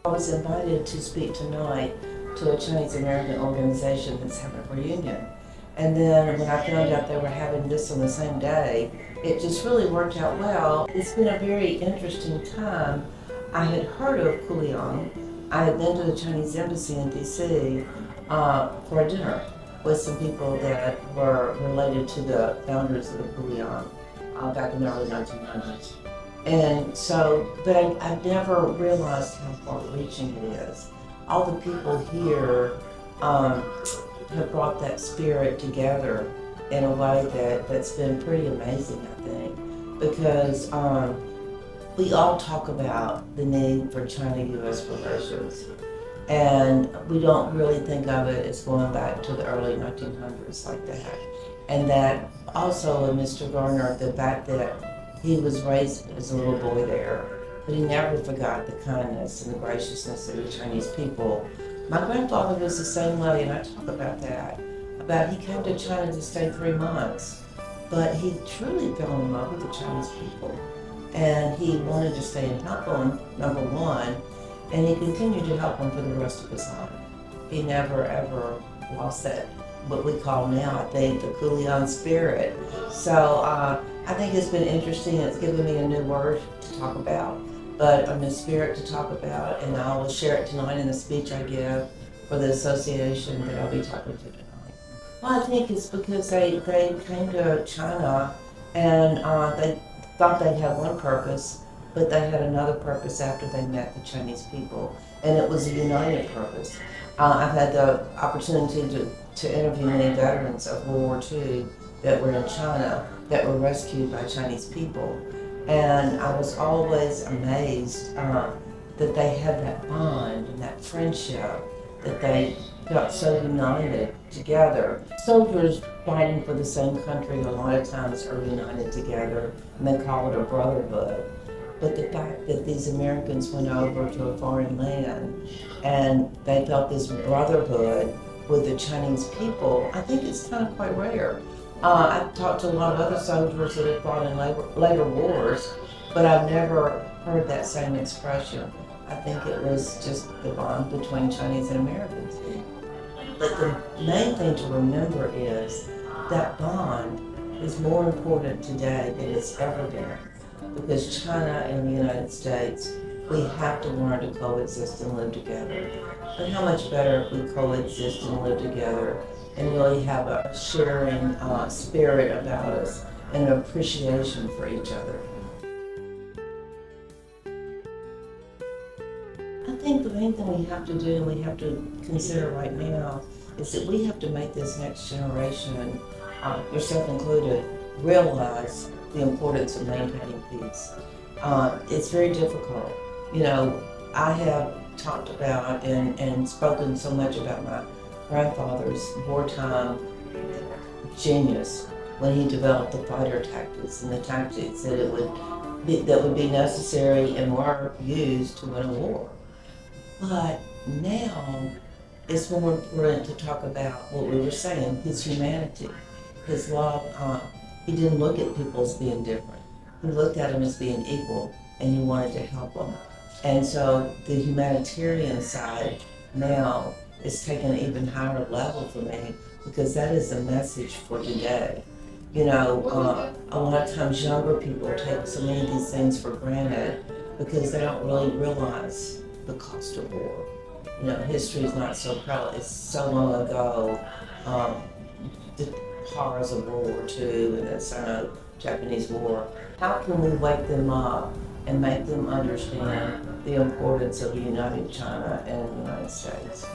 I was invited to speak tonight to a Chinese American organization that's having a reunion. And then when I found out they were having this on the same day, it just really worked out well. It's been a very interesting time. I had heard of Kuliang. I had been to the Chinese embassy in DC for a dinner with some people that were related to the founders of the Kuliang back in the early 1900s. And so, but I never realized how far-reaching it is. All the people here have brought that spirit together in a way that's been pretty amazing, I think, because we all talk about the need for China-U.S. relations, and we don't really think of it as going back to the early 1900s like that. And that also in Mr. Garner, the fact that he was raised as a little boy there, but he never forgot the kindness and the graciousness of the Chinese people. My grandfather was the same way, and I talk about that. About he came to China to stay 3 months, but he truly fell in love with the Chinese people. And he wanted to stay and help them, number one, and he continued to help them for the rest of his life. He never ever lost that, what we call now, I think, the Kuliang spirit. So I think it's been interesting. It's given me a new word to talk about, but a new spirit to talk about, and I will share it tonight in the speech I give for the association that I'll be talking to tonight. Well, I think it's because they came to China and they thought they had one purpose, but they had another purpose after they met the Chinese people, and it was a united purpose. I've had the opportunity to interview many veterans of World War II that were in China that were rescued by Chinese people, and I was always amazed that they had that bond and that friendship, that they felt so united together. Soldiers fighting for the same country a lot of times are united together, and they call it a brotherhood. But the fact that these Americans went over to a foreign land and they felt this brotherhood with the Chinese people, I think it's kind of quite rare. I've talked to a lot of other soldiers that have fought in later wars, but I've never heard that same expression. I think it was just the bond between Chinese and Americans. But the main thing to remember is that bond is more important today than it's ever been, because China and the United States, we have to learn to coexist and live together. But how much better if we coexist and live together and really have a sharing spirit about us and an appreciation for each other. I think the main thing we have to do and we have to consider right now is that we have to make this next generation, yourself included, realize the importance of maintaining peace. It's very difficult. You know, I have talked about and spoken so much about my grandfather's wartime genius when he developed the fighter tactics and the tactics that would be necessary and were used to win a war. But now it's more important to talk about what we were saying, his humanity, his love. He didn't look at people as being different. He looked at them as being equal, and he wanted to help them. And so the humanitarian side now is taking an even higher level for me, because that is a message for today. You know, a lot of times younger people take so many of these things for granted because they don't really realize the cost of war. You know, history is not so proud. It's so long ago. The horrors of World War II and the Sino-Japanese War. How can we wake them up and make them understand the importance of a united China and the United States?